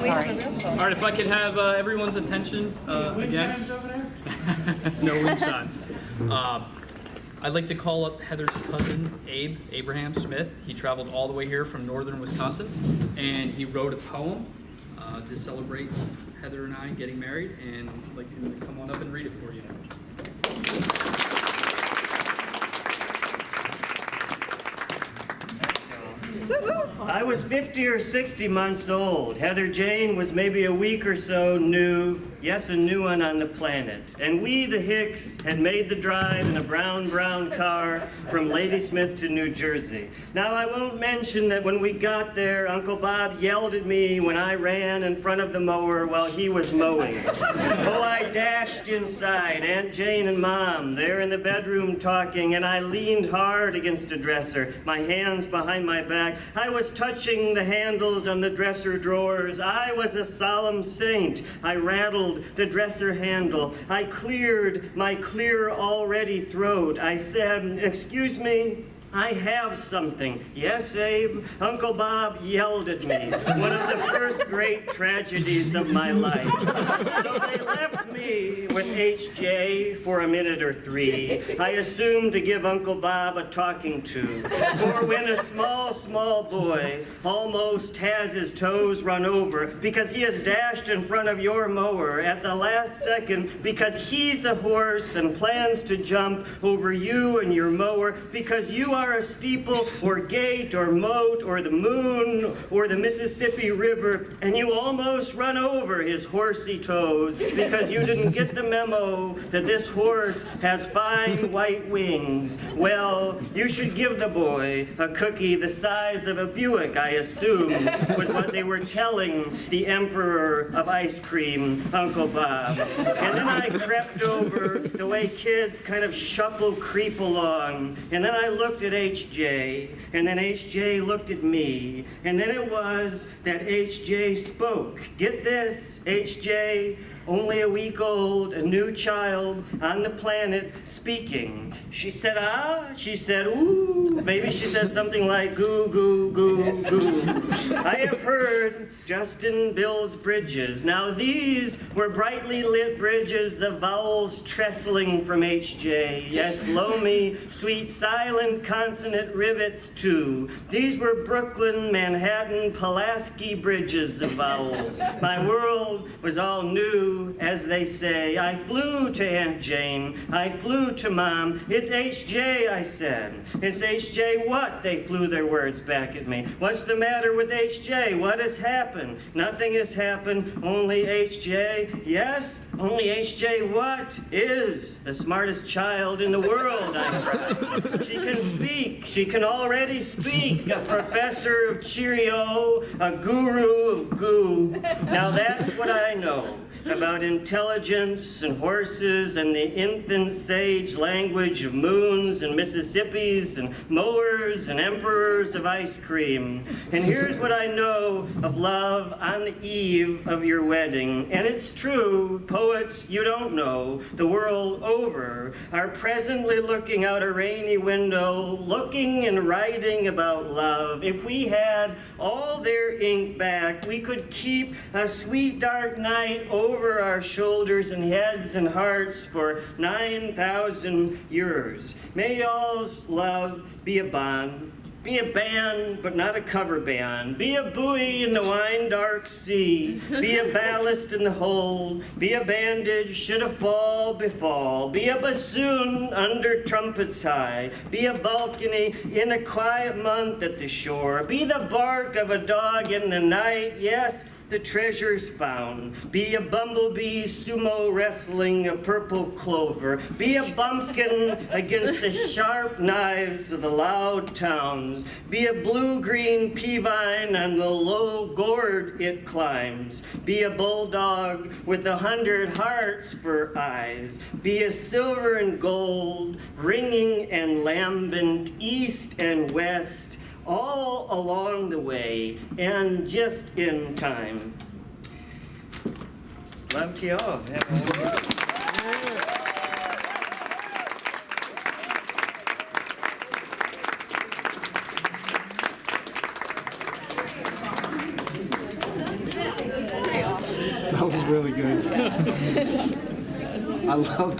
All right, if I could have everyone's attention again. No moonshine's. I'd like to call up Heather's cousin, Abraham Smith. He traveled all the way here from northern Wisconsin, and he wrote a poem to celebrate Heather and I getting married, and I'd like him to come on up and read it for you. I was 50 or 60 months old. Heather Jane was maybe a week or so new, yes, a new one on the planet. And we, the Hicks, had made the drive in a brown car from Ladysmith to New Jersey. Now, I won't mention that when we got there, Uncle Bob yelled at me when I ran in front of the mower while he was mowing. Oh, I dashed inside, Aunt Jane and Mom, there in the bedroom talking, and I leaned hard against a dresser, my hands behind my back. I was touching the handles on the dresser drawers. I was a solemn saint. I rattled the dresser handle. I cleared my clear already throat. I said, "Excuse me, I have something." "Yes, Abe?" Uncle Bob yelled at me. One of the first great tragedies of my life. So they left me with HJ for a minute or three. I assumed to give Uncle Bob a talking to. For when a small boy almost has his toes run over because he has dashed in front of your mower at the last second because he's a horse and plans to jump over you and your mower because you are a steeple or gate or moat or the moon or the Mississippi River, and you almost run over his horsey toes because you didn't get the memo that this horse has fine white wings. Well, you should give the boy a cookie the size of a Buick, I assume, was what they were telling the emperor of ice cream, Uncle Bob. And then I crept over the way kids kind of creep along, and then I looked at HJ, and then HJ looked at me, and then it was that HJ spoke. Get this, HJ, only a week old, a new child on the planet, speaking. She said, "Ah," she said, "Ooh," maybe she said something like goo, goo, goo, goo. I have heard Justin Bill's bridges. Now these were brightly lit bridges of vowels trestling from HJ. Yes, loamy, sweet, silent consonant rivets too. These were Brooklyn, Manhattan, Pulaski bridges of vowels. My world was all new, as they say. I flew to Aunt Jane. I flew to Mom. "It's HJ, I said. "It's HJ what?" They flew their words back at me. "What's the matter with HJ? What has happened?" "Nothing has happened, only HJ." "Yes? Only HJ what?" "Is the smartest child in the world," I cried. "She can speak. She can already speak. A professor of Cheerio, a guru of goo. Now that's what I know about intelligence and horses and the infant sage language of moons and Mississippis and mowers and emperors of ice cream. And here's what I know of love on the eve of your wedding. And it's true, poets you don't know, the world over, are presently looking out a rainy window, looking and writing about love. If we had all their ink back, we could keep a sweet dark night over our shoulders and heads and hearts for 9,000 years. May y'all's love be a bond, be a band, but not a cover band. Be a buoy in the wine-dark sea. Be a ballast in the hold. Be a bandage should a fall befall. Be a bassoon under trumpets high. Be a balcony in a quiet month at the shore. Be the bark of a dog in the night. Yes, the treasure's found. Be a bumblebee sumo wrestling a purple clover. Be a bumpkin against the sharp knives of the loud towns. Be a blue-green pea vine on the low gourd it climbs. Be a bulldog with 100 hearts for eyes. Be a silver and gold, ringing and lambent east and west, all along the way, and just in time. Love to y'all. That was really good. I love